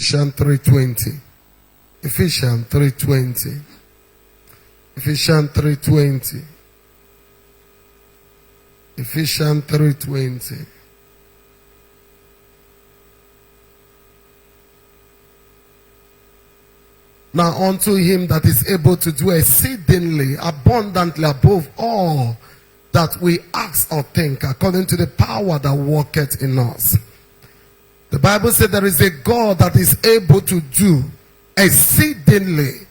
Ephesians 3:20. Ephesians 3:20. Ephesians 3:20. Ephesians 3:20. Now unto him that is able to do exceedingly abundantly above all that we ask or think, according to the power that worketh in us. The Bible said there is a God that is able to do exceedingly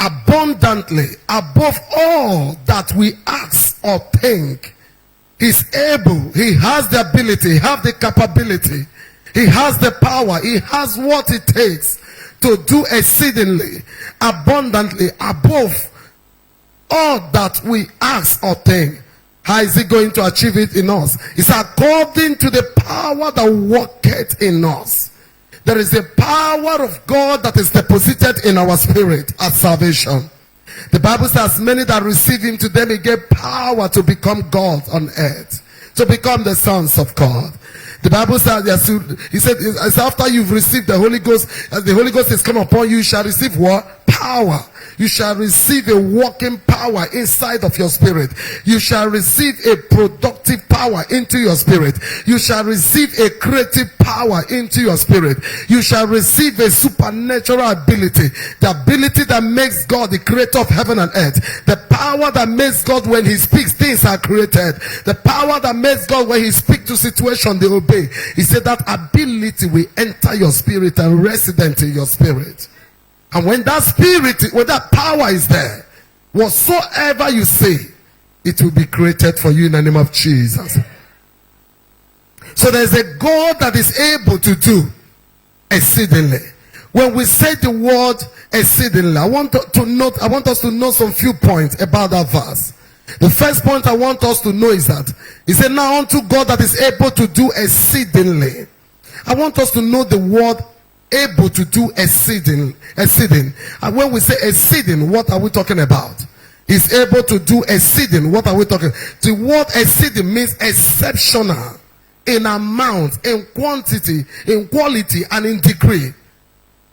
abundantly above all that we ask or think. He's able, he has the ability, he has the capability, he has the power, he has what it takes to do exceedingly abundantly above all that we ask or think. How is he going to achieve it in us? It's according to the power that worketh in us. There is a power of God that is deposited in our spirit as salvation. The Bible says, many that receive him, to them he gave power to become God on earth, to become the sons of God. The Bible says, he said, as after you've received the Holy Ghost, as the Holy Ghost is come upon you, you shall receive what? Power. You shall receive a working power inside of your spirit. You shall receive a productive power into your spirit. You shall receive a creative power into your spirit. You shall receive a supernatural ability. The ability that makes God the creator of heaven and earth. The power that makes God, when he speaks, things are created. The power that makes God, when he speaks to situation, they obey. He said that ability will enter your spirit and resident in your spirit. And when that spirit, when that power is there, whatsoever you say, it will be created for you in the name of Jesus. So there's a God that is able to do exceedingly. When we say the word exceedingly, I want us to know some few points about that verse. The first point I want us to know is that he said, now unto God that is able to do exceedingly. I want us to know the word able to do exceeding. And when we say exceeding, what are we talking about? He's able to do exceeding. What are we talking? The word exceeding means exceptional in amount, in quantity, in quality, and in degree.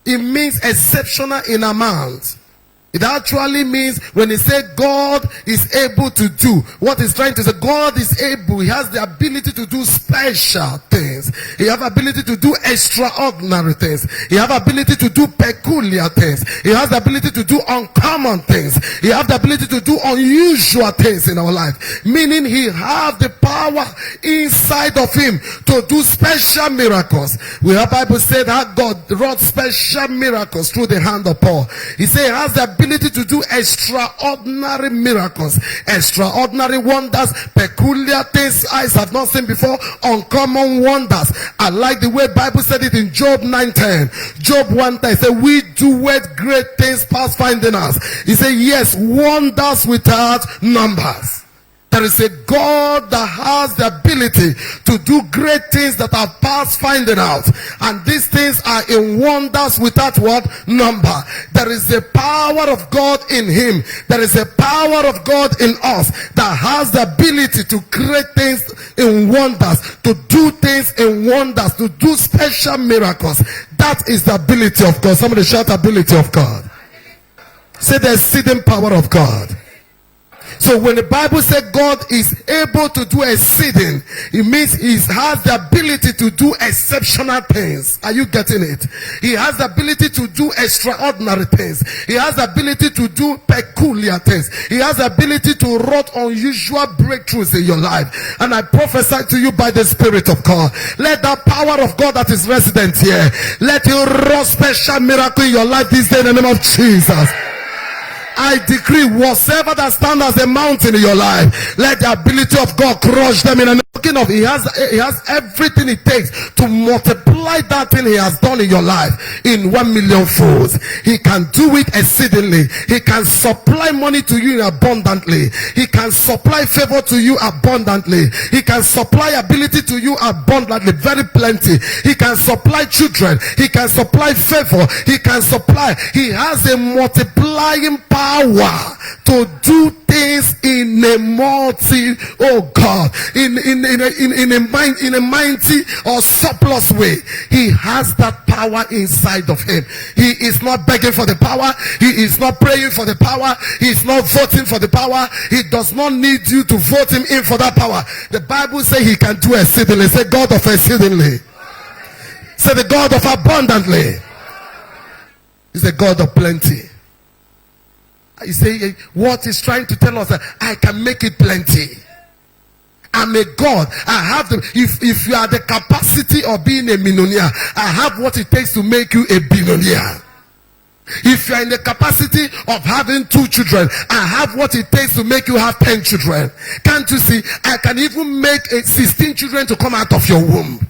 It means exceptional in amount. It actually means when he said God is able to do, what he's trying to say, God is able, he has the ability to do special things. He has the ability to do extraordinary things. He has the ability to do peculiar things. He has the ability to do uncommon things. He has the ability to do unusual things in our life. Meaning he has the power inside of him to do special miracles. We have Bible said that God wrought special miracles through the hand of Paul. He said he has the ability to do extraordinary miracles, extraordinary wonders, peculiar things eyes have not seen before, uncommon wonders. I like the way Bible said it in Job 9:10. Job 1:10 said, we do great things past finding us. He said, yes, wonders without numbers. There is a God that has the ability to do great things that are past finding out. And these things are in wonders without what? Number. There is a power of God in him. There is a power of God in us that has the ability to create things in wonders, to do things in wonders, to do special miracles. That is the ability of God. Somebody shout ability of God. Say the exceeding power of God. So when the Bible says God is able to do exceeding, it means he has the ability to do exceptional things. Are you getting it? He has the ability to do extraordinary things. He has the ability to do peculiar things. He has the ability to wrought unusual breakthroughs in your life. And I prophesy to you by the Spirit of God, let that power of God that is resident here, let you wrought special miracle in your life this day in the name of Jesus. I decree whatsoever that stands as a mountain in your life, let the ability of God crush them in the name of. He has everything it takes to multiply that thing he has done in your life in 1 million folds. He can do it exceedingly. He can supply money to you abundantly. He can supply favor to you abundantly. He can supply ability to you abundantly, very plenty. He can supply children. He can supply favor. He can supply. He has a multiplying power to do things things in a in a mighty or surplus way. He has that power inside of him. He is not begging for the power. He is not praying for the power. He is not voting for the power. He does not need you to vote him in for that power. The Bible says he can do exceedingly. Say, God of exceedingly. Say, the God of abundantly. He's the God of plenty. You say, what he's trying to tell us that I can make it plenty. I'm a God. I have the, if you are the capacity of being a millionaire, I have what it takes to make you a billionaire. If you are in the capacity of having 2 children, I have what it takes to make you have 10 children. Can't you see? I can even make 16 children to come out of your womb.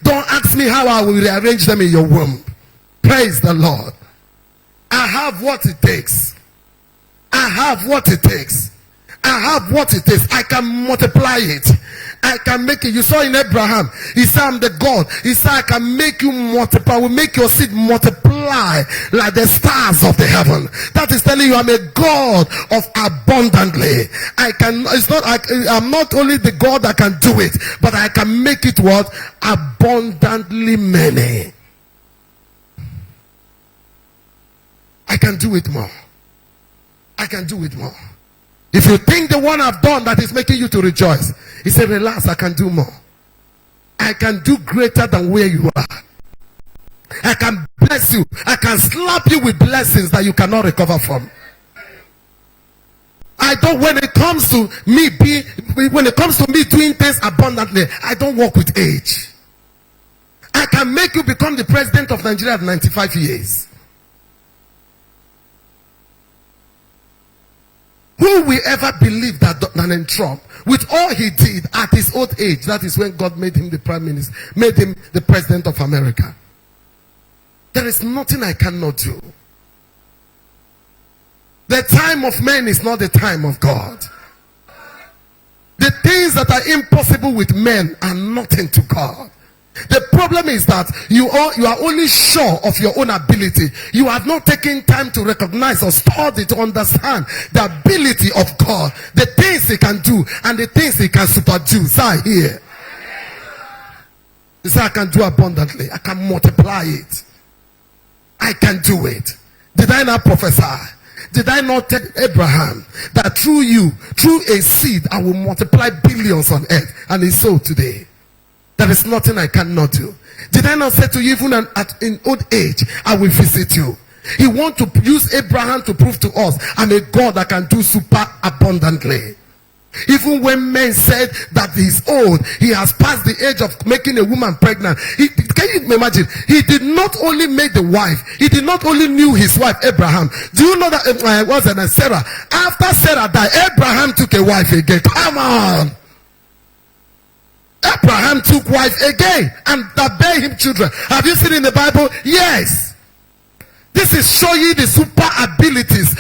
Don't ask me how I will rearrange them in your womb. Praise the Lord. I have what it takes. I have what it takes. I have what it is. I can multiply it. I can make it. You saw in Abraham, he said, I'm the God. He said, I can make you multiply. I will make your seed multiply like the stars of the heaven. That is telling you I'm a God of abundantly. I'm not only the God that can do it, but I can make it what? Abundantly many. I can do it more. I can do it more. If you think the one I've done that is making you to rejoice, he said, relax, I can do more. I can do greater than where you are. I can bless you. I can slap you with blessings that you cannot recover from. When it comes to me doing things abundantly, I don't work with age. I can make you become the president of Nigeria at 95 years. Who will ever believe that Donald Trump, with all he did at his old age, that is when God made him the prime minister, made him the president of America? There is nothing I cannot do. The time of men is not the time of God. The things that are impossible with men are nothing to God. The problem is that you are only sure of your own ability. You have not taken time to recognize or study to understand the ability of God, the things he can do and the things he can superdo. Say here. He said, I can do abundantly. I can multiply it. I can do it. Did I not prophesy? Did I not tell Abraham that through you, through a seed, I will multiply billions on earth? And it's so today. There is nothing I cannot do. Did I not say to you, even in old age, I will visit you? He wants to use Abraham to prove to us, I'm a God that can do super abundantly. Even when men said that he's old, he has passed the age of making a woman pregnant. Can you imagine? He did not only make the wife, he did not only knew his wife Abraham. Do you know that Sarah? After Sarah died, Abraham took a wife again. Come on. Abraham took wife again and that bare him children. Have you seen in the Bible? Yes. This is showing the super abilities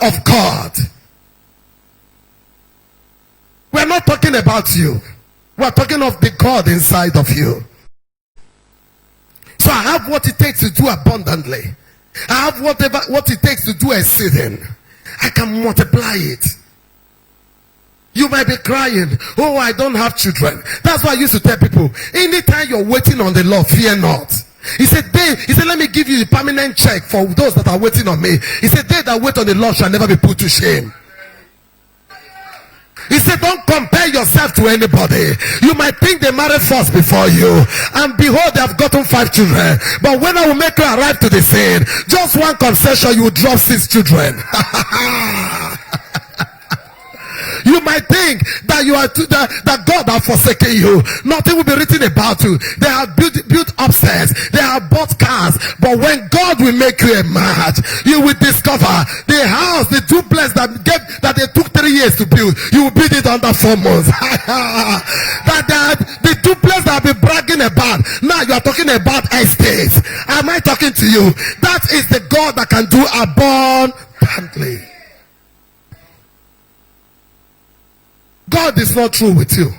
of God. We're not talking about you. We're talking of the God inside of you. So I have what it takes to do abundantly. I have what it takes to do exceeding. I can multiply it. You might be crying, oh, I don't have children. That's why I used to tell people, anytime you're waiting on the Lord, fear not. He said, let me give you the permanent check for those that are waiting on me. He said, they that wait on the Lord shall never be put to shame. He said, don't compare yourself to anybody. You might think they married first before you, and behold, they have gotten 5 children. But when I will make you arrive to the scene, just one concession, you will drop 6 children. You might think that you are that God has forsaken you. Nothing will be written about you. They have built upstairs. They have bought cars. But when God will make you a match, you will discover the house, the duplex that they took 3 years to build, you will build it under 4 months. The duplex that I've been bragging about, now you are talking about estates. Am I talking to you? That is the God that can do abundantly. God is not true with you.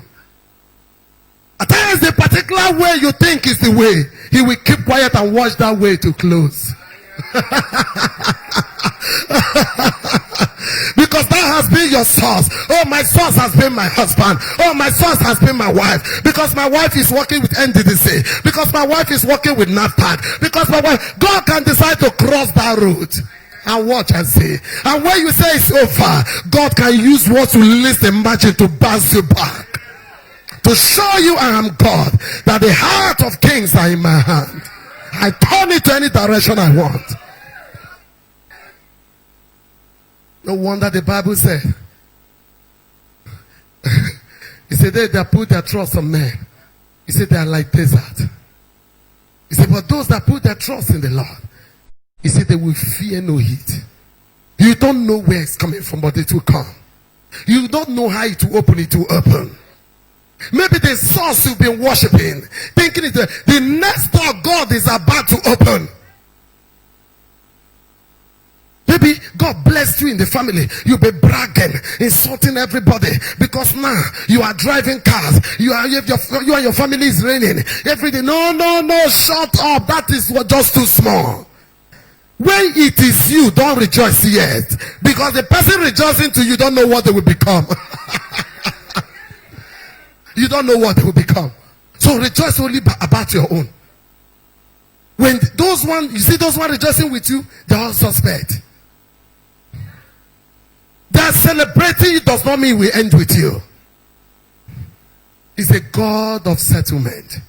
At times, the particular way you think is the way, he will keep quiet and watch that way to close. Because that has been your source. Oh, my source has been my husband. Oh, my source has been my wife. Because my wife is working with NDDC. Because my wife is working with NAFTAC. Because my wife, God can decide to cross that road. And watch and see. And when you say it's over, God can use what you least imagine to bounce you back. To show you I am God. That the heart of kings are in my hand. I turn it to any direction I want. No wonder the Bible said, he said they put their trust on men. He said they are like desert. He said, but those that put their trust in the Lord, he said they will fear no heat. You don't know where it's coming from, but it will come. You don't know how it will open, it will open. Maybe the source you've been worshiping, thinking it's the next door God is about to open. Maybe God blessed you in the family. You'll be bragging, insulting everybody because now you are driving cars. You and your family is reigning every day. No, shut up. That is just too small. When it is you, don't rejoice yet. Because the person rejoicing to you don't know what they will become. You don't know what they will become. So rejoice only about your own. When those one, you see those one rejoicing with you, they're all suspect. That celebrating does not mean we end with you. He's a God of settlement.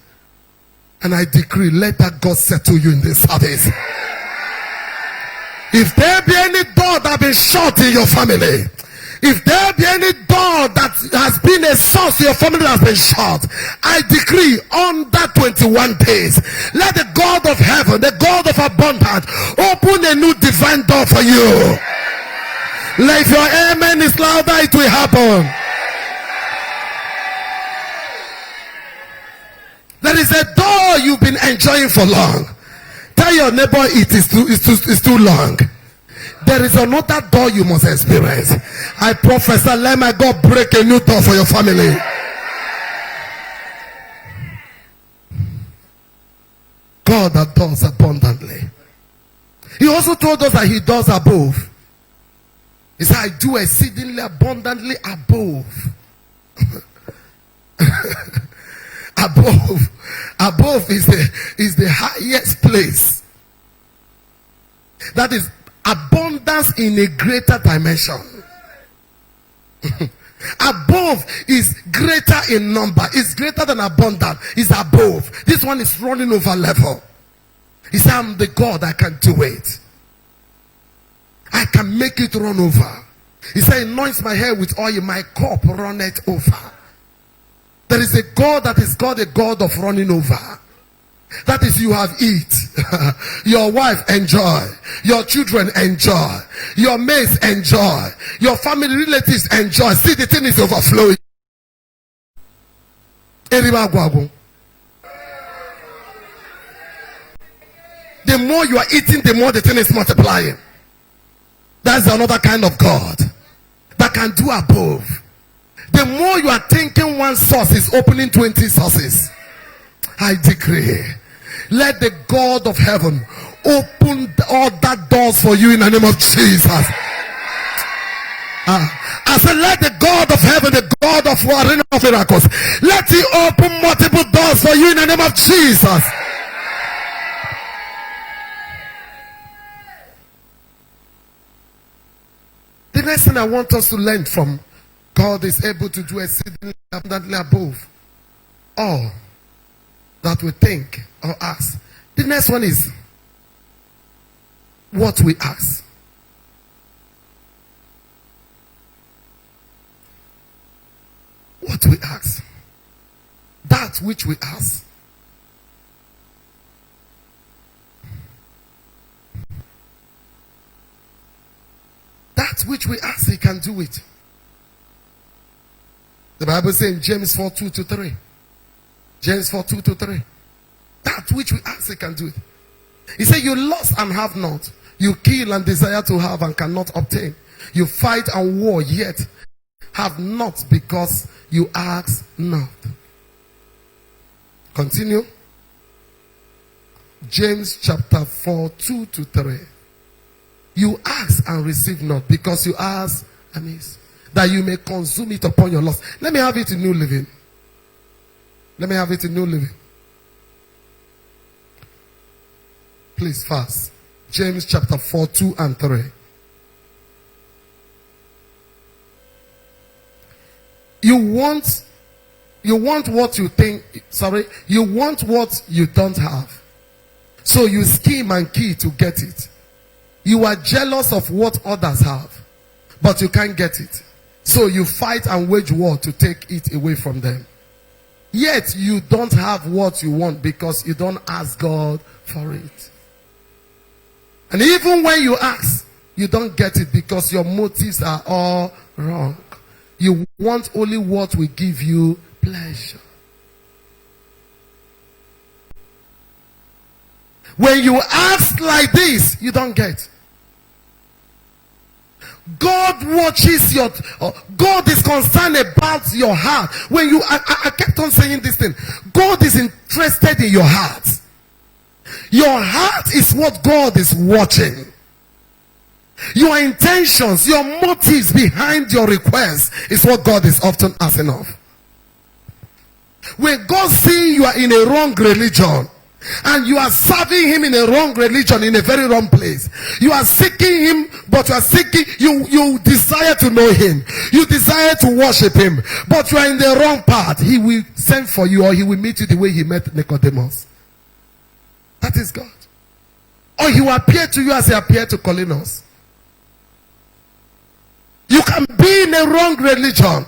And I decree, let that God settle you in this service. If there be any door that been shut in your family, if there be any door that has been a source to your family that has been shut, I decree under 21 days, let the God of heaven, the God of abundance, open a new divine door for you. Like your amen is louder, it will happen. There is a door you've been enjoying for long. Tell your neighbor it's too long. There is another door you must experience. I prophesy, let my God break a new door for your family. God that does abundantly. He also told us that he does above. He said, I do exceedingly abundantly above. Above is the highest place. That is abundance in a greater dimension. Above is greater in number. It's greater than abundant. It's above. This one is running over level. He said, I'm the God, I can do it. I can make it run over. He said, anoints my hair with oil, my cup runneth over. There is a God that is called a God of running over. That is, you have eat. Your wife enjoy. Your children enjoy. Your mates enjoy. Your family relatives enjoy. See, the thing is overflowing. The more you are eating, the more the thing is multiplying. That's another kind of God that can do above. The more you are thinking one source is opening 20 sources. I decree, let the God of heaven open all that doors for you in the name of Jesus. I said, let the God of heaven, the God of arena of miracles, let He open multiple doors for you in the name of Jesus. The next thing I want us to learn from God is able to do exceedingly abundantly above all that we think or ask. The next one is what we ask. What we ask. That which we ask. That which we ask, He can do it. The Bible says in James 4:2-3. James 4:2-3. That which we ask, He can do it. He said, you lust and have not. You kill and desire to have and cannot obtain. You fight and war, yet have not because you ask not. Continue. James chapter 4:2-3. You ask and receive not because you ask amiss. that you may consume it upon your lust. Let me have it in New Living. Let me have it in New Living. Please fast. James chapter 4, 2 and 3. You want what you think, you want what you don't have. So you scheme and key to get it. You are jealous of what others have, but you can't get it. So you fight and wage war to take it away from them. Yet you don't have what you want because you don't ask God for it. And even when you ask, you don't get it because your motives are all wrong. You want only what will give you pleasure. When you ask like this, you don't get. God watches your, God is concerned about your heart. When you, I kept on saying this thing. God is interested in your heart. Your heart is what God is watching. Your intentions, your motives behind your request is what God is often asking of. When God sees you are in a wrong religion, and you are serving him in a wrong religion, in a very wrong place. You are seeking him, but you are seeking, you desire to know him. You desire to worship him, but you are in the wrong path. He will send for you, or he will meet you the way he met Nicodemus. That is God. Or he will appear to you as he appeared to Cornelius. You can be in a wrong religion,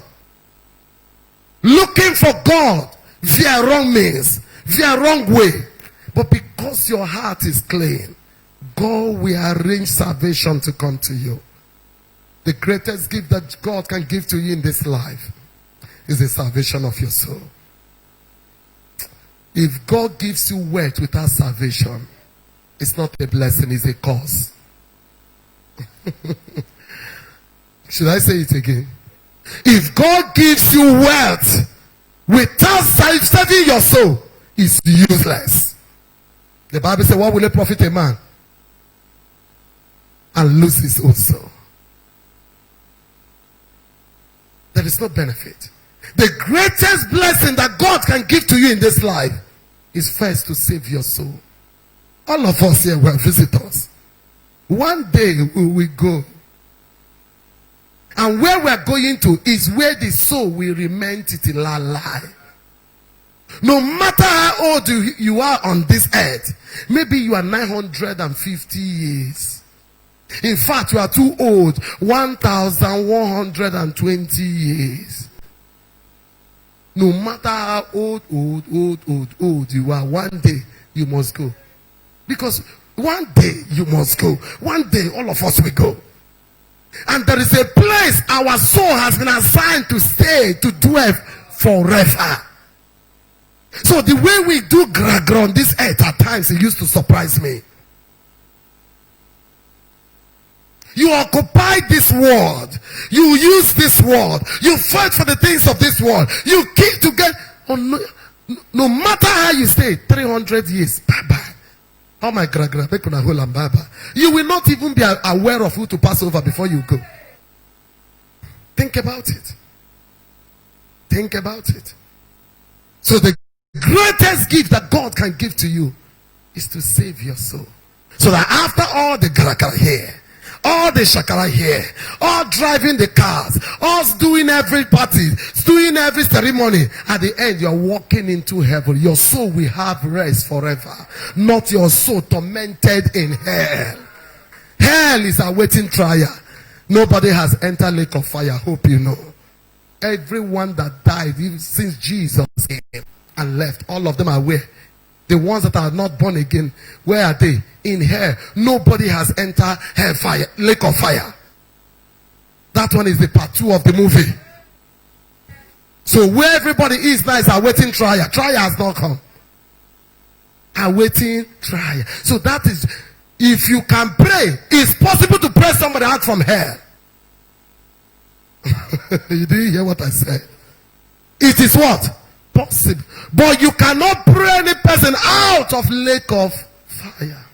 looking for God via wrong means, via wrong way. But because your heart is clean, God will arrange salvation to come to you. The greatest gift that God can give to you in this life is the salvation of your soul. If God gives you wealth without salvation, it's not a blessing, it's a curse. Should I say it again? If God gives you wealth without saving your soul, it's useless. The Bible says, what will it profit a man and lose his own soul? There is no benefit. The greatest blessing that God can give to you in this life is first to save your soul. All of us here were visitors. One day we will go. And where we are going to is where the soul will remain till alive. No matter how old you are on this earth, maybe you are 950 years. In fact, you are too old, 1,120 years. No matter how old you are, one day you must go. Because one day you must go. One day all of us will go. And there is a place our soul has been assigned to stay, to dwell forever. So the way we do gra-gra on this earth at times, it used to surprise me. You occupy this world. You use this world. You fight for the things of this world. You keep to get, no matter how you stay, 300 years, bye-bye. Oh my gra-gra, you will not even be aware of who to pass over before you go. Think about it. Think about it. So the greatest gift that God can give to you is to save your soul. So that after all the gra-gra here, all the shakara here, all driving the cars, all doing every party, doing every ceremony, at the end you are walking into heaven. Your soul will have rest forever, not your soul tormented in hell. Hell is awaiting trial. Nobody has entered lake of fire. Hope you know. Everyone that died since Jesus came and left, all of them are where? The ones that are not born again, where are they? In hell. Nobody has entered hellfire, lake of fire. That one is the part 2 of the movie. So where everybody is now is awaiting trial. Trial has not come. Awaiting trial. So that is, if you can pray, it's possible to pray somebody out from hell. You didn't hear what I said. It is what? Possible. But you cannot pray any person out of lake of fire.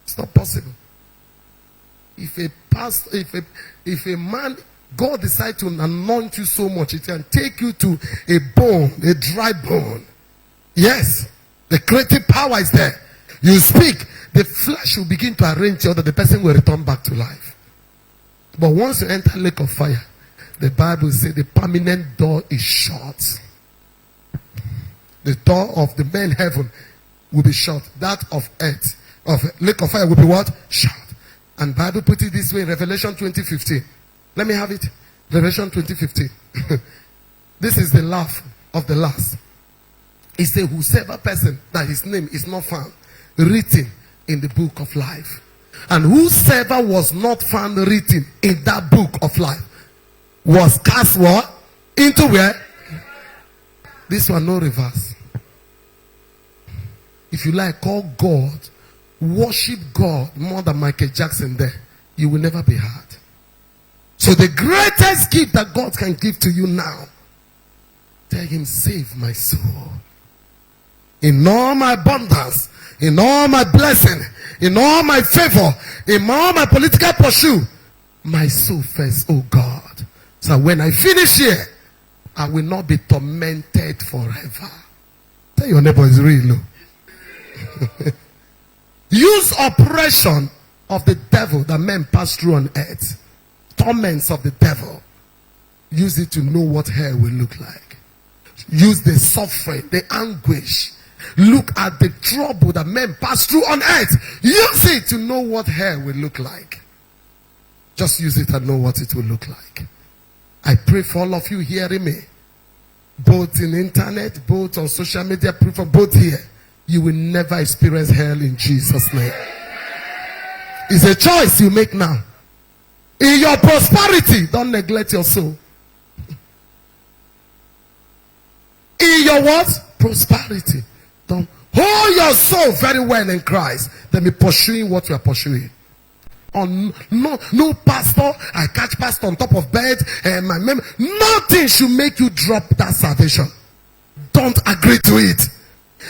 It's not possible. If a pastor, if a man, God decides to anoint you so much, it can take you to a bone, a dry bone. Yes, the creative power is there. You speak, the flesh will begin to arrange so that the person will return back to life. But once you enter lake of fire, the Bible says the permanent door is shut. The door of the main heaven will be shut. That of earth, of lake of fire will be what? Shut. And Bible put it this way in Revelation 20:15. Let me have it. Revelation 20:15. This is the laugh of the last. It says, whosoever person that his name is not found written in the book of life. And whosoever was not found written in that book of life was cast what? Into where? This one no reverse. If you like, call God, worship God more than Michael Jackson there, you will never be heard. So the greatest gift that God can give to you now, tell him, save my soul. In all my abundance, in all my blessing, in all my favor, in all my political pursuit, my soul first, oh God. So when I finish here, I will not be tormented forever. Tell your neighbor it's real low. Use oppression of the devil that men pass through on earth. Torments of the devil. Use it to know what hell will look like. Use the suffering, the anguish. Look at the trouble that men pass through on earth. Use it to know what hell will look like. Just use it and know what it will look like. I pray for all of you hearing me. Both in internet, both on social media, pray for both here. You will never experience hell in Jesus' name. It's a choice you make now. In your prosperity, don't neglect your soul. In your what? Prosperity. Don't hold your soul very well in Christ. Then be pursuing what you are pursuing. No pastor, I catch pastor on top of bed and my memory. Nothing should make you drop that salvation. Don't agree to it.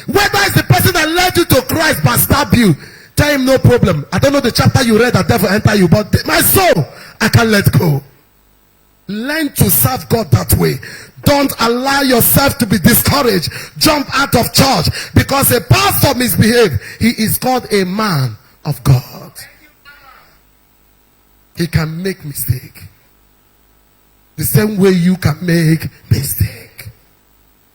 Whether it's the person that led you to Christ but stabbed you, tell him no problem. I don't know the chapter you read that devil enter you, but my soul, I can't let go. Learn to serve God that way. Don't allow yourself to be discouraged. Jump out of church because a pastor misbehaved. He is called a man of God. He can make mistake. The same way you can make mistake.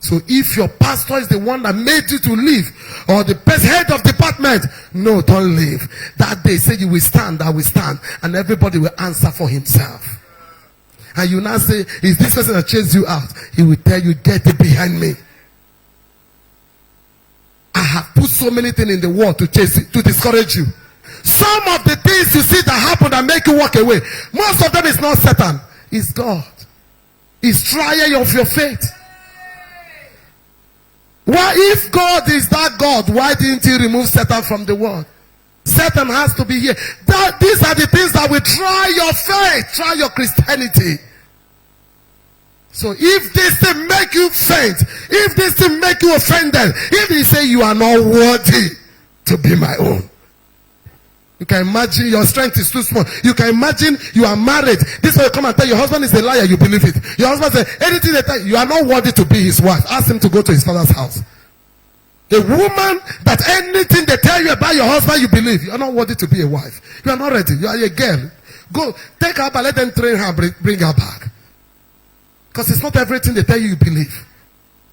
So if your pastor is the one that made you to leave, or the head of department, no, don't leave. That day say you will stand, I will stand, and everybody will answer for himself. And you now say, is this person that chased you out? He will tell you, get it behind me. I have put so many things in the world to discourage you. Some of the things you see that happen that make you walk away, most of them is not Satan, it's God. It's trial of your faith. Why, if God is that God, why didn't he remove Satan from the world? Satan has to be here. These are the things that will try your faith, try your Christianity. So if this thing make you faint, if this thing make you offended, if he say you are not worthy to be my own, you can imagine your strength is too small. You can imagine you are married. This way you come and tell your husband is a liar, you believe it. Your husband says, anything they tell you, you are not worthy to be his wife. Ask him to go to his father's house. A woman that anything they tell you about your husband, you believe. You are not worthy to be a wife. You are not ready. You are a girl. Go, take her back, let them train her, bring her back. Because it's not everything they tell you, you believe.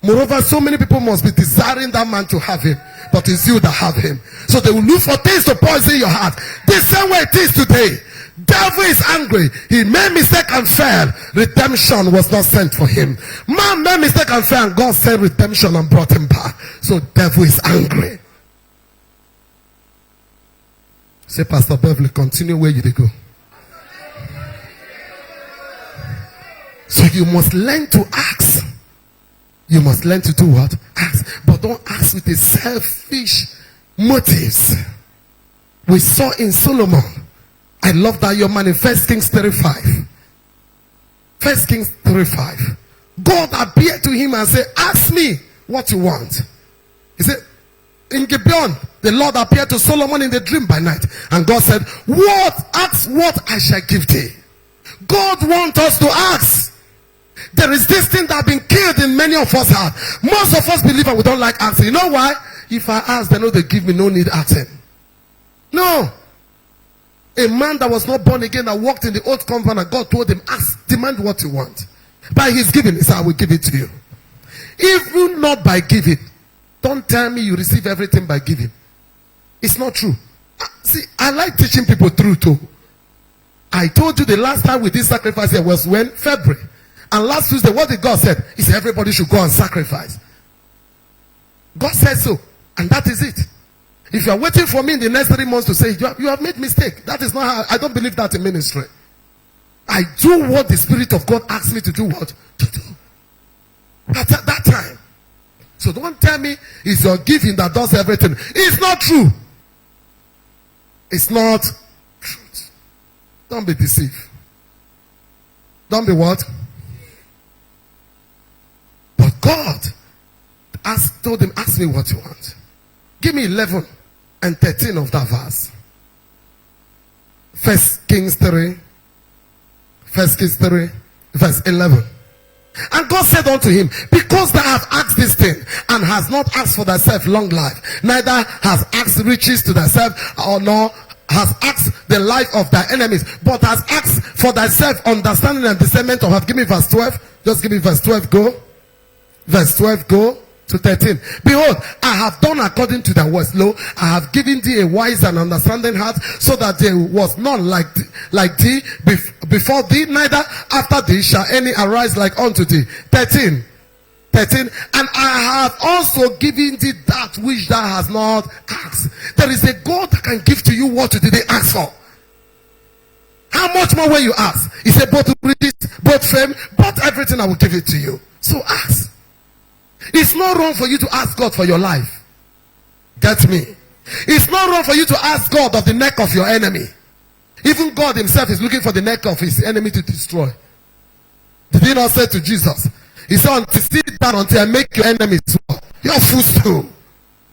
Moreover, so many people must be desiring that man to have him, but it's you that have him. So they will look for things to poison your heart. The same way it is today. Devil is angry. He made mistake and fell. Redemption was not sent for him. Man made mistake and fell, and God sent redemption and brought him back. So devil is angry. Say, Pastor Beverly, continue where you go. So you must learn to ask. You must learn to do what? Ask. But don't ask with a selfish motives. We saw in Solomon. I love that your man in 1 Kings 35. 1 Kings 35. God appeared to him and said, ask me what you want. He said, in Gibeon, the Lord appeared to Solomon in the dream by night. And God said, ask what I shall give thee. God wants us to ask. There is this thing that has been killed in many of us heart. Most of us believe and we don't like asking. You know why? If I ask, they know they give me, no need asking. No. A man that was not born again, that walked in the old covenant, God told him, ask, demand what you want. By his giving, he said, I will give it to you. Even not by giving. Don't tell me you receive everything by giving. It's not true. See, I like teaching people truth too. I told you the last time we did sacrifice here was when? February. And last Tuesday, what did God say? He said everybody should go and sacrifice. God said so. And that is it. If you are waiting for me in the next 3 months to say, you have made mistake. That is not how, I don't believe that in ministry. I do what the Spirit of God asks me to do what? To do. At that time. So don't tell me it's your giving that does everything. It's not true. It's not truth. Don't be deceived. Don't be what? But God told him, ask me what you want. Give me 11 and 13 of that verse. 1 Kings 3, verse 11. And God said unto him, because thou hast asked this thing, and hast not asked for thyself long life, neither hast asked riches to thyself, or nor hast asked the life of thy enemies, but hast asked for thyself understanding and discernment of heart. Give me verse 12. Just give me verse 12. Go. Verse 12. Go to 13. Behold, I have done according to thy words. Lo, I have given thee a wise and understanding heart, so that there was none like thee before thee, neither after thee shall any arise like unto thee. 13. And I have also given thee that which thou hast not asked. There is a God that can give to you what you didn't ask for. How much more when you ask? He said, both riches, both fame, both everything, I will give it to you. So ask. It's not wrong for you to ask God for your life. Get me? It's not wrong for you to ask God of the neck of your enemy. Even God himself is looking for the neck of his enemy to destroy. Did he not say to Jesus? He said, sit down until I make your enemies your footstool.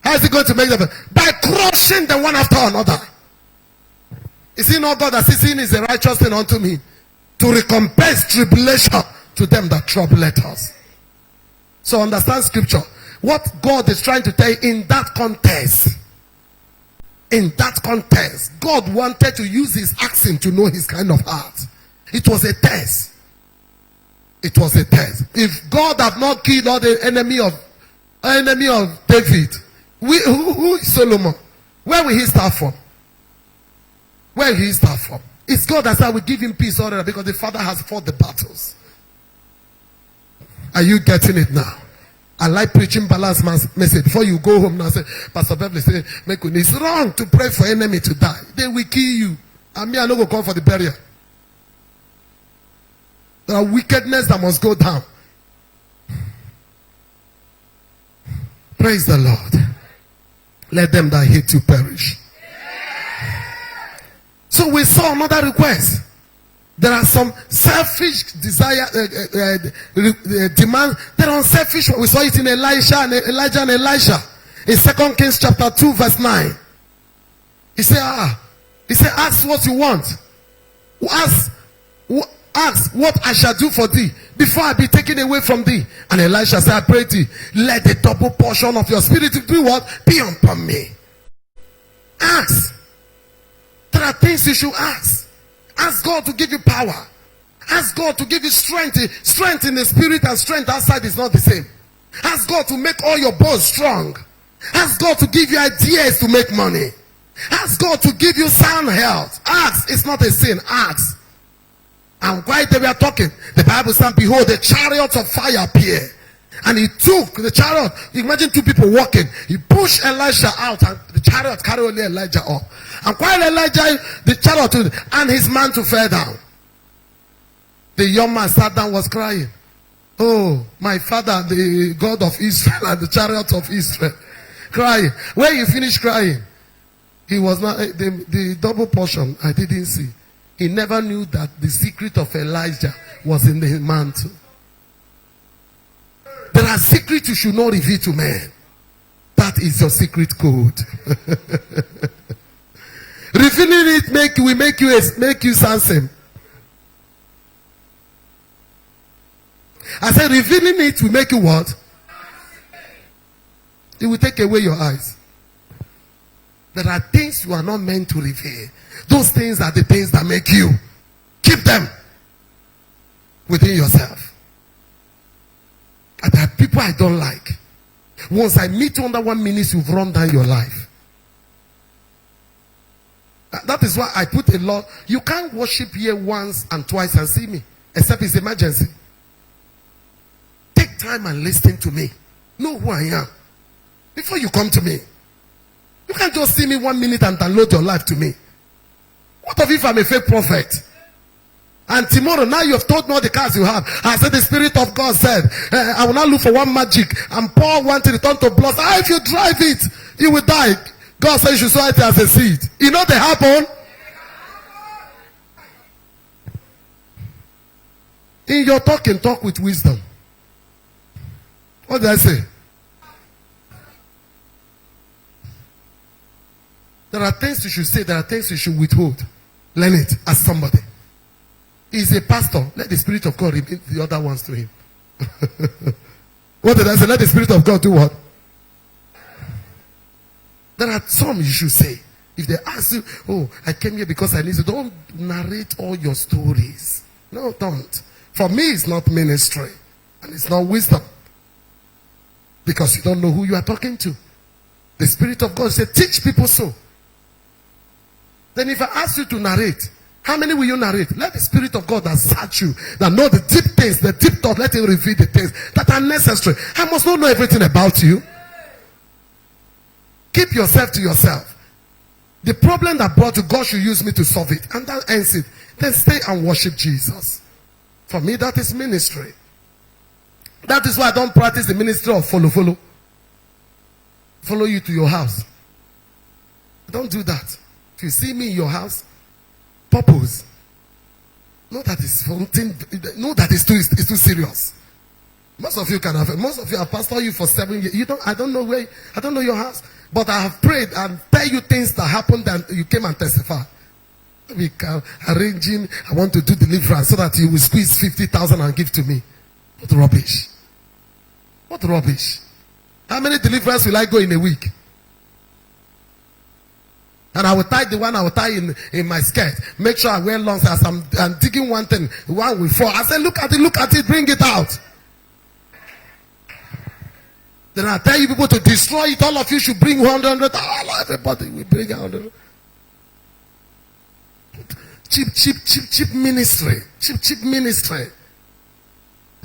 How is he going to make them? By crushing them one after another. Is he not God that sin is a righteous thing unto me, to recompense tribulation to them that trouble us? So understand scripture. What God is trying to tell you in that context. In that context, God wanted to use his accent to know his kind of heart. It was a test. It was a test. If God had not killed all the enemy of David, who is Solomon? Where will he start from? Where will he start from? It's God that said, we give him peace already because the Father has fought the battles. Are you getting it now? I like preaching balanced message. Before you go home now, say, Pastor Beverly say, it's wrong to pray for enemy to die. They will kill you. And me, I no go come for the burial. There are wickedness that must go down. Praise the Lord. Let them that hate you perish. So we saw another request. There are some selfish desire, demands. There are selfish. We saw it in Elijah and Elisha. In 2 Kings chapter 2 verse 9. He said, ask what you want. Ask what I shall do for thee before I be taken away from thee. And Elisha said, I pray thee, let the double portion of your spirit do what? Be upon me. Ask. There are things you should ask. Ask God to give you power. Ask God to give you strength. Strength in the spirit and strength outside is not the same. Ask God to make all your bones strong. Ask God to give you ideas to make money. Ask God to give you sound health. Ask. It's not a sin. Ask. And while they were talking, the Bible said, behold, the chariots of fire appeared. And he took the chariot. Imagine two people walking. He pushed Elisha out, and the chariot carried only Elijah up. And while Elijah, the chariot, and his mantle fell down. The young man sat down, was crying. Oh, my father, the God of Israel, and the chariot of Israel. Crying. When he finished crying, he was not, the double portion, I didn't see. He never knew that the secret of Elijah was in the mantle. There are secrets you should not reveal to men. That is your secret code. Revealing it will make you Samson. I said revealing it will make you what? It will take away your eyes. There are things you are not meant to reveal. Those things are the things that make you. Keep them within yourself. And there are people I don't like. Once I meet you under 1 minute, you've run down your life. That is why I put a law. You can't worship here once and twice and see me, except it's emergency. Take time and listen to me. Know who I am before you come to me. You can't just see me 1 minute and download your life to me. What if I'm a fake prophet? And tomorrow, now you have told me all the cars you have. I said the Spirit of God said, I will not look for one magic and pour one to return to blood. If you drive it, you will die. God says you should sow it as a seed. You know they happen? In your talking, talk with wisdom. What did I say? There are things you should say, there are things you should withhold. Learn it as somebody. He's a pastor. Let the Spirit of God reveal the other ones to him. What did I say? Let the Spirit of God do what? There are some you should say. If they ask you, oh, I came here because I need to, don't narrate all your stories. No, don't. For me, it's not ministry. And it's not wisdom. Because you don't know who you are talking to. The Spirit of God said, teach people so. Then if I ask you to narrate, how many will you narrate? Let the Spirit of God that search you, that know the deep things, the deep thought, let him reveal the things that are necessary. I must not know everything about you. Keep yourself to yourself. The problem that brought you, God should use me to solve it. And that ends it. Then stay and worship Jesus. For me, that is ministry. That is why I don't practice the ministry of follow. Follow you to your house. Don't do that. If you see me in your house, purpose. No, that is something. No, that is too serious. Most of you can have. Most of you have pastored you for 7 years. I don't know your house, but I have prayed and tell you things that happened and you came and testify. We can arranging. I want to do deliverance so that you will squeeze 50,000 and give to me. What rubbish! What rubbish! How many deliverance will I go in a week? And I will tie the one I will tie in my skirt. Make sure I wear long as I'm digging one thing. One will fall. I say, look at it, bring it out. Then I tell you people to destroy it. All of you should bring 100. Everybody will bring 100. Cheap ministry. Cheap ministry.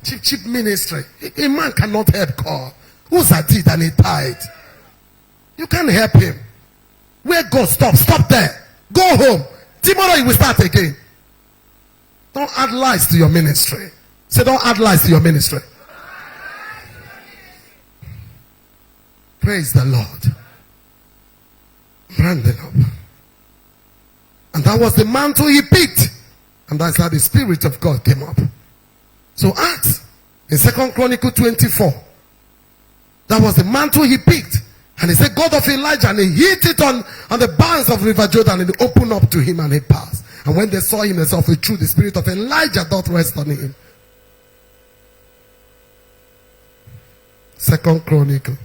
Cheap ministry. A man cannot help God. Who's that did and he died? You can't help him. Where God stops, stop there. Go home. Tomorrow you will start again. Don't add lies to your ministry. Say, don't add lies to your ministry. Praise the Lord. Branding up. And that was the mantle he picked. And that's how the Spirit of God came up. So Acts, in 2 Chronicles 24, that was the mantle he picked. And he said, God of Elijah, and he hit it on the banks of River Jordan, and it opened up to him and he passed. And when they saw him, they saw the truth, the Spirit of Elijah doth rest on him. 2 Chronicle.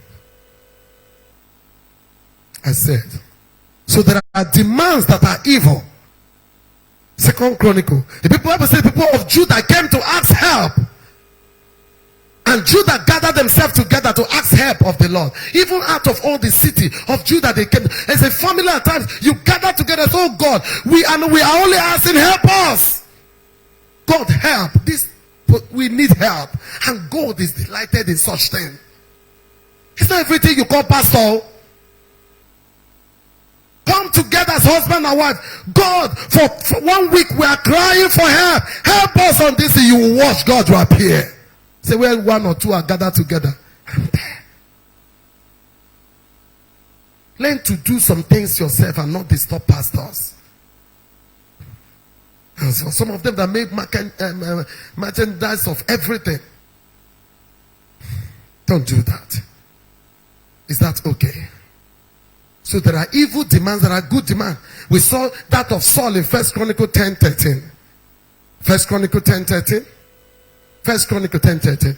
I said, so there are demands that are evil. 2 Chronicle. The people of Judah came to ask help. And Judah gathered themselves together to ask help of the Lord. Even out of all the city of Judah, they came. As a family at times, you gather together. Oh God, we are only asking, help us. God, help. We need help. And God is delighted in such thing. It's not everything you call pastor. Come together as husband and wife. God, for 1 week we are crying for help. Help us on this. You will watch God to appear. Say, well, 1 or 2 are gathered together. I'm there. Learn to do some things yourself and not disturb pastors. And so some of them that make merchandise of everything. Don't do that. Is that okay? So there are evil demands, there are good demands. We saw that of Saul in 1 Chronicle 10:13. 1 Chronicle 10:13. 1 Chronicle 10:13.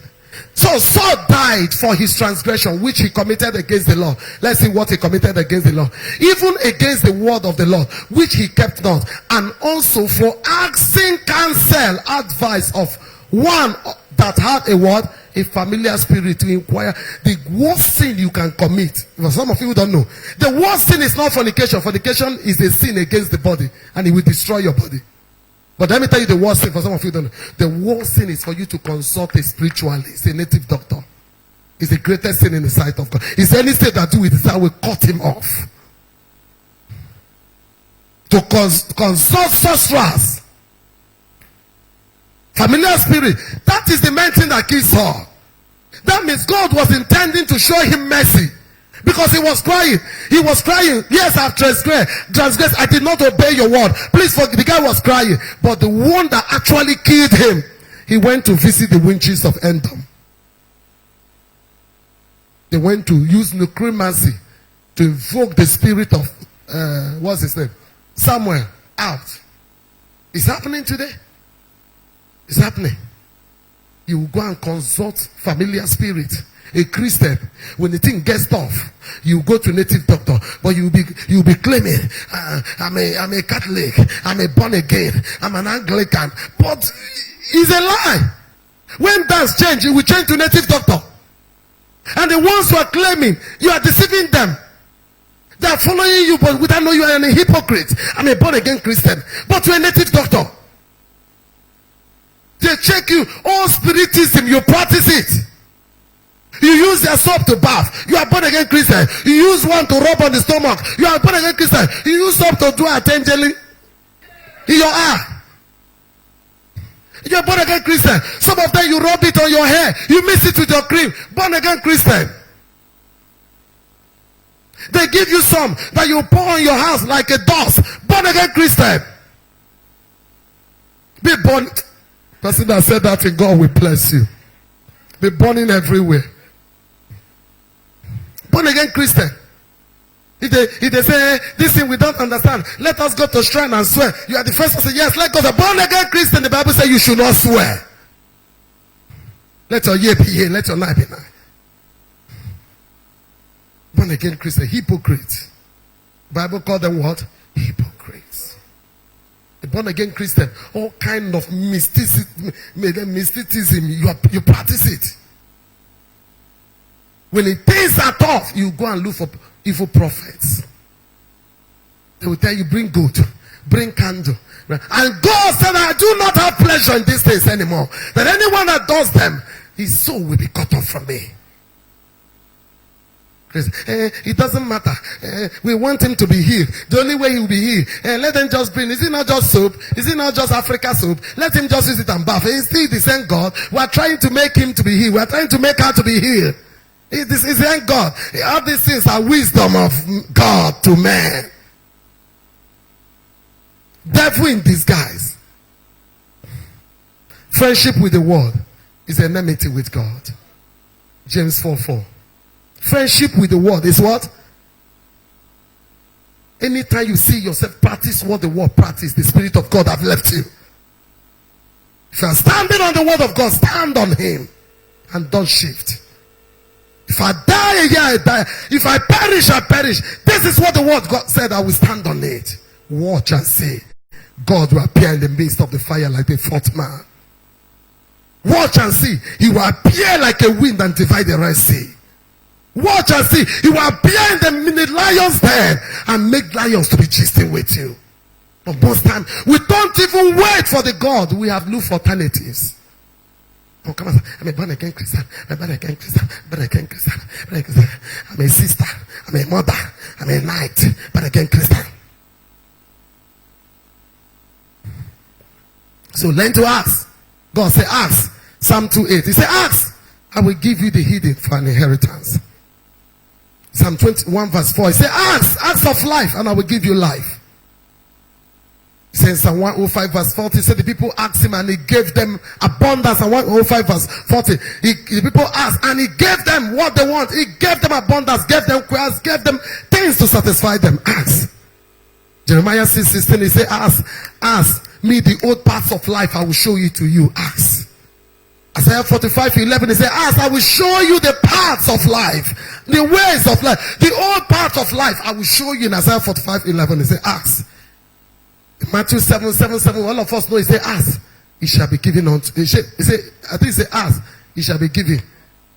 So Saul died for his transgression which he committed against the law. Let's see what he committed against the law. Even against the word of the Lord which he kept not, and also for asking counsel, advice of one that had a word, a familiar spirit, to inquire. The worst sin you can commit, for some of you don't know, the worst sin is not fornication. Fornication is a sin against the body, and it will destroy your body. But let me tell you the worst sin, for some of you don't know. The worst sin is for you to consult a spiritualist, a native doctor. It's the greatest sin in the sight of God. Is any sin that do it, I will cut him off. To consult sorcerers, familiar spirit, that is the main thing that kills Saul. That means God was intending to show him mercy. Because he was crying. He was crying. Yes, I've transgressed. I did not obey your word. Please forgive. The guy was crying. But the one that actually killed him, he went to visit the witches of Endor. They went to use necromancy to invoke the spirit of, what's his name? Samuel out. It's happening today. It's happening. You will go and consult familiar spirit. A Christian, when the thing gets tough, you go to native doctor, but you'll be claiming, I'm a Catholic, I'm a born again, I'm an Anglican. But it's a lie. When that's changed, you will change to native doctor. And the ones who are claiming, you are deceiving them. They are following you, but without knowing you are a hypocrite. I'm a born again Christian, but you're a native doctor. They check you. All spiritism, you practice it. You use their soap to bath. You are born again Christian. You use one to rub on the stomach. You are born again Christian. You use soap to do attendingly in your eye. You are born again Christian. Some of them you rub it on your hair. You mix it with your cream. Born again Christian. They give you some that you pour on your house like a dust. Born again Christian. Be born. Person that said that in God will bless you. Be burning everywhere. Born again Christian. If they say, this thing we don't understand, let us go to shrine and swear. You are the first to say, yes, let us. Born again Christian, the Bible says you should not swear. Let your yea be yea, let your nay be nay. Born again Christian, hypocrite. Bible called them what? Hypocrites. The born again Christian, all kind of mysticism, you practice it. When things are tough, you go and look for evil prophets. They will tell you, bring goat, bring candle. And God said, I do not have pleasure in these things anymore. That anyone that does them, his soul will be cut off from me. It doesn't matter. We want him to be healed. The only way he will be healed, let them just bring. Is it not just soap? Is it not just Africa soap? Let him just use it and bath. He's still the same God. We are trying to make him to be healed. We are trying to make her to be healed. This is the God. All these things are wisdom of God to man. Devil in disguise. Friendship with the world is enmity with God. James 4:4. Friendship with the world is what? Anytime you see yourself practice what the world practice, the Spirit of God have left you. If you are standing on the word of God, stand on him and don't shift. If I die, yeah, I die. If I perish, I perish. This is what the word God said. I will stand on it. Watch and see. God will appear in the midst of the fire like a fourth man. Watch and see. He will appear like a wind and divide the Red Sea. Watch and see. He will appear in the lion's den and make lions to be gisting with you. But most times, we don't even wait for the God. We have looked for alternatives. Oh, come on. I'm a born again Christian. I'm a born again Christian. Born again Christian. Born again Christian. I'm a sister. I'm a mother. I'm a knight. Born again Christian. So learn to ask. God say ask. Psalm 2:8. He say ask. I will give you the hidden for an inheritance. Psalm 21:4. He say ask. Ask of life and I will give you life. He says Psalm 105 verse 40, said the people asked him and he gave them abundance. And 105 verse 40, the people asked and he gave them what they want. He gave them abundance, gave them quails, gave them things to satisfy them. Ask. Jeremiah 6:16, he said, ask me the old paths of life, I will show you to you. Ask. Isaiah 45:11, he said, ask, I will show you the paths of life, the ways of life, the old paths of life, I will show you. In Isaiah 45:11, he said, ask. Matthew 7:7, all of us know, he said, ask, it shall be given unto you. He said, I think he said, ask, it shall be given.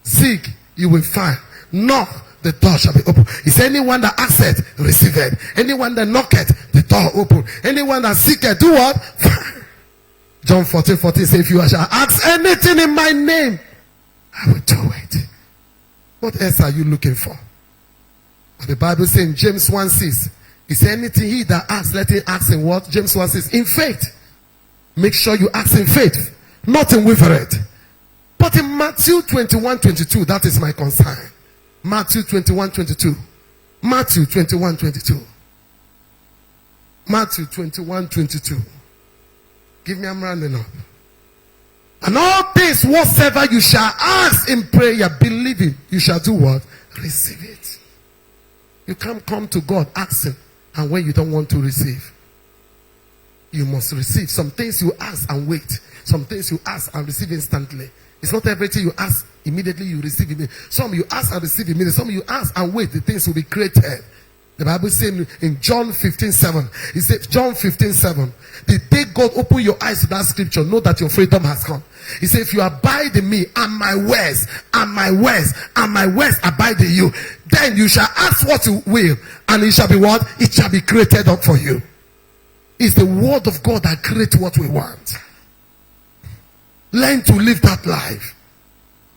Seek, you will find. Knock, the door shall be open. He said, anyone that asketh, receiveth. Anyone that knocketh, the door open. Anyone that seeketh, do what? John 14:14 says, if you shall ask anything in my name, I will do it. What else are you looking for? The Bible says in James 1:6, he said, anything he that asks, let him ask in what? James 1:6, in faith. Make sure you ask in faith, not in wavering. But in Matthew 21:22, that is my concern. Matthew 21:22. Matthew 21:22. Matthew 21:22. Give me, I'm rounding up. And all things whatsoever you shall ask in prayer, believing, you shall do what? Receive it. You can't come to God asking, and when you don't want to receive, you must receive. Some things you ask and wait. Some things you ask and receive instantly. It's not everything you ask immediately you receive immediately. Some you ask and receive immediately. Some you ask and wait. The things will be created. The Bible says in John 15:7, he said, John 15:7, the day God open your eyes to that scripture, know that your freedom has come. He said, if you abide in me and my words, and my words, and my words abide in you, then you shall ask what you will, and it shall be what? It shall be created up for you. It's the word of God that creates what we want. Learn to live that life.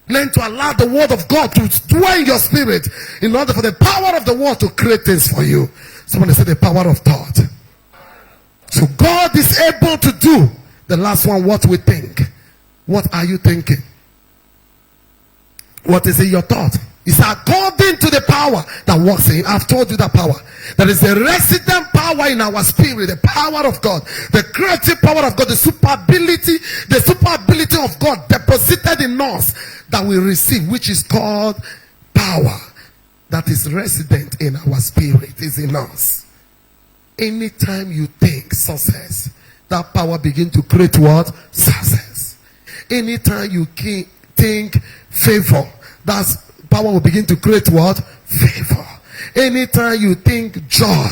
Learn to allow the word of God to dwell in your spirit in order for the power of the word to create things for you. Somebody say the power of thought. So God is able to do the last one, what we think. What are you thinking? What is in your thought? It's according to the power that works in. I've told you that power. There is a resident power in our spirit, the power of God, the creative power of God, the super ability of God deposited in us that we receive, which is called power, that is resident in our spirit, is in us. Anytime you think success, that power begin to create what? Success. Anytime you think favor, that power will begin to create what? Favor. Anytime you think joy,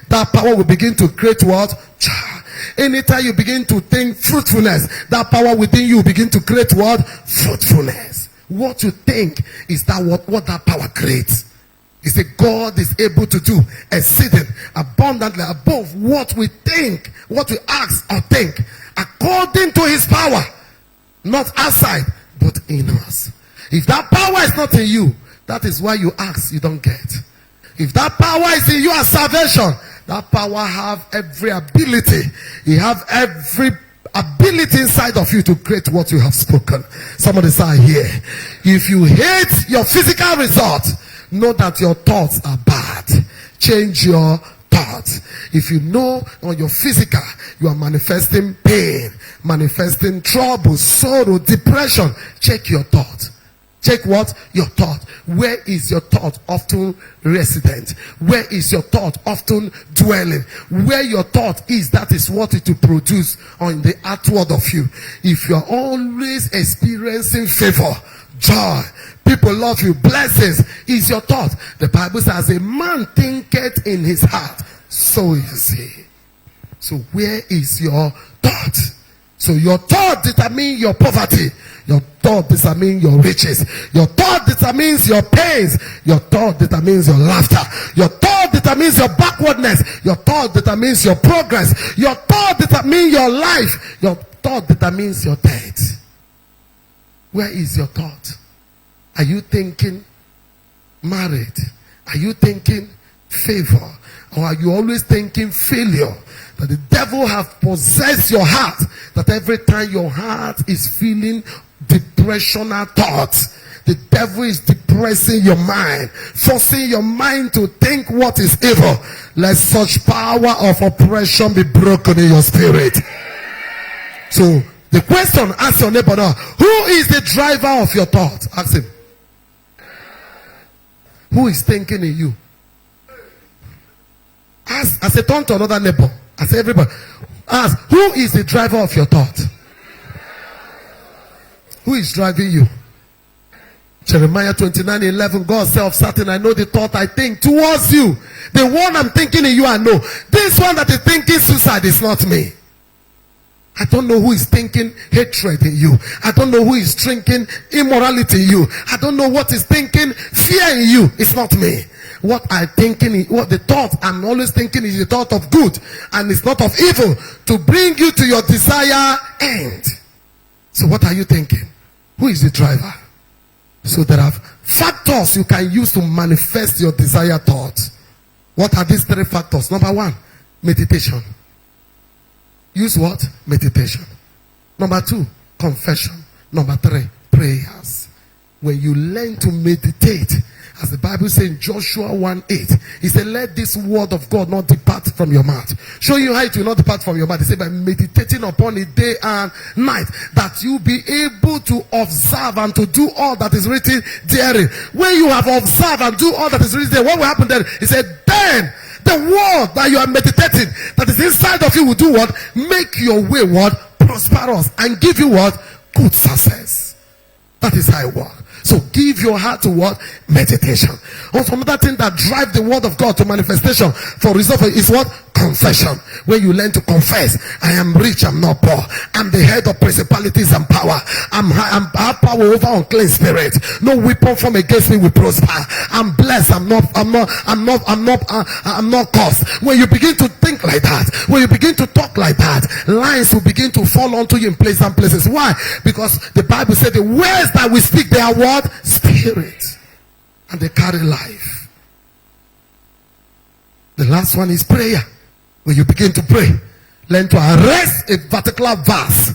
that power will begin to create what? Joy. Anytime you begin to think fruitfulness, that power within you begin to create what? Fruitfulness. What you think is that what that power creates. He said God is able to do exceeding abundantly above what we think, what we ask or think, according to his power, not outside but in us. If that power is not in you, that is why you ask, you don't get. If that power is in you as salvation, that power have every ability. You have every ability inside of you to create what you have spoken. Somebody say here. If you hate your physical result, know that your thoughts are bad. Change your thoughts. If you know on your physical, you are manifesting pain, manifesting trouble, sorrow, depression, check your thought. Check what? Your thought. Where is your thought often resident? Where is your thought often dwelling? Where your thought is, that is what it will produce on the outward of you. If you are always experiencing favor, joy, people love you, blessings, is your thought. The Bible says, a man thinketh in his heart, so is he. So where is your thought? So your thought determines your poverty. Your thought determines your riches. Your thought determines your pains. Your thought determines your laughter. Your thought determines your backwardness. Your thought determines your progress. Your thought determines your life. Your thought determines your death. Where is your thought? Are you thinking married? Are you thinking favor? Or are you always thinking failure? That the devil have possessed your heart. That every time your heart is feeling depressional thoughts, The devil is depressing your mind, forcing your mind to think what is evil. Let such power of oppression be broken in your spirit. So the question, ask your neighbor now, who is the driver of your thoughts? Ask him. Who is thinking in you? Ask, as a turn to another neighbor. I say everybody. Ask, who is the driver of your thought? Who is driving you? Jeremiah 29:11. God said of Satan, I know the thought I think towards you. The one I'm thinking in you, I know. This one that is thinking suicide is not me. I don't know who is thinking hatred in you. I don't know who is thinking immorality in you. I don't know what is thinking fear in you. It's not me. What I'm thinking, what the thought I'm always thinking is the thought of good, and it's not of evil, to bring you to your desired end. So what are you thinking? Who is the driver? So there are factors you can use to manifest your desired thoughts. What are these three factors? Number one, meditation. Use what? Meditation. Number two, confession. Number three, prayers. When you learn to meditate, as the Bible says in Joshua 1:8, he said, let this word of God not depart from your mouth. Show you how it will not depart from your mouth. He said, by meditating upon it day and night, that you be able to observe and to do all that is written therein. When you have observed and do all that is written there, what will happen then? He said, then the word that you are meditating, that is inside of you, will do what? Make your way what? Prosperous, and give you what? Good success. That is how it works. So give your heart to what? Meditation. Also another thing that drives the word of God to manifestation for result is what? Confession. When you learn to confess, I am rich, I'm not poor. I'm the head of principalities and power. I have power over unclean spirit. No weapon formed against me will prosper. I'm blessed. I'm not cursed. When you begin to think like that, when you begin to talk like that, lines will begin to fall onto you in pleasant places. Why? Because the Bible said the words that we speak, they are what? Spirit. And they carry life. The last one is prayer. When you begin to pray, learn to arrest a particular verse.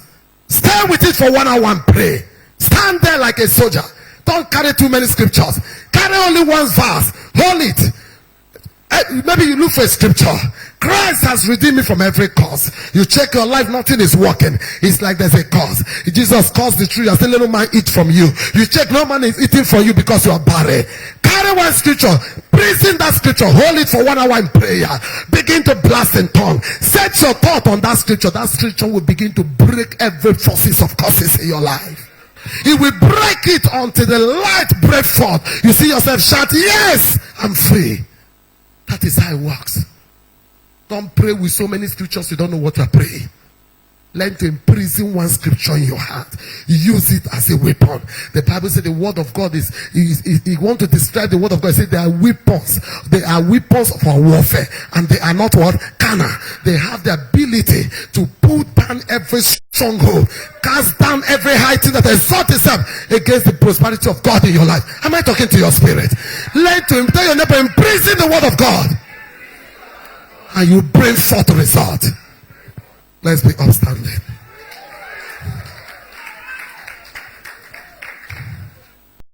Stay with it for 1 hour and pray. Stand there like a soldier. Don't carry too many scriptures. Carry only one verse. Hold it. Maybe you look for a scripture. Christ has redeemed me from every curse. You check your life, nothing is working. It's like there's a curse. Jesus caused the tree and said, little man eat from you. You check, no man is eating for you because you are barren. Carry one scripture, prison that scripture, hold it for 1 hour in prayer. Begin to blast in tongue. Set your thought on that scripture. That scripture will begin to break every forces of curses in your life. It will break it until the light breaks forth. You see yourself shout, yes, I'm free. That is how it works. Don't pray with so many scriptures you don't know what you are praying. Learn to imprison one scripture in your heart. Use it as a weapon. The Bible said the word of God is, you want to describe the word of God, say they are weapons. They are weapons for warfare. And they are not what? Carnal. They have the ability to put down every stronghold. Cast down every high thing that exalts itself against the prosperity of God in your life. Am I talking to your spirit? Learn to tell your neighbor, imprison the word of God. And you bring forth result. Let's be upstanding.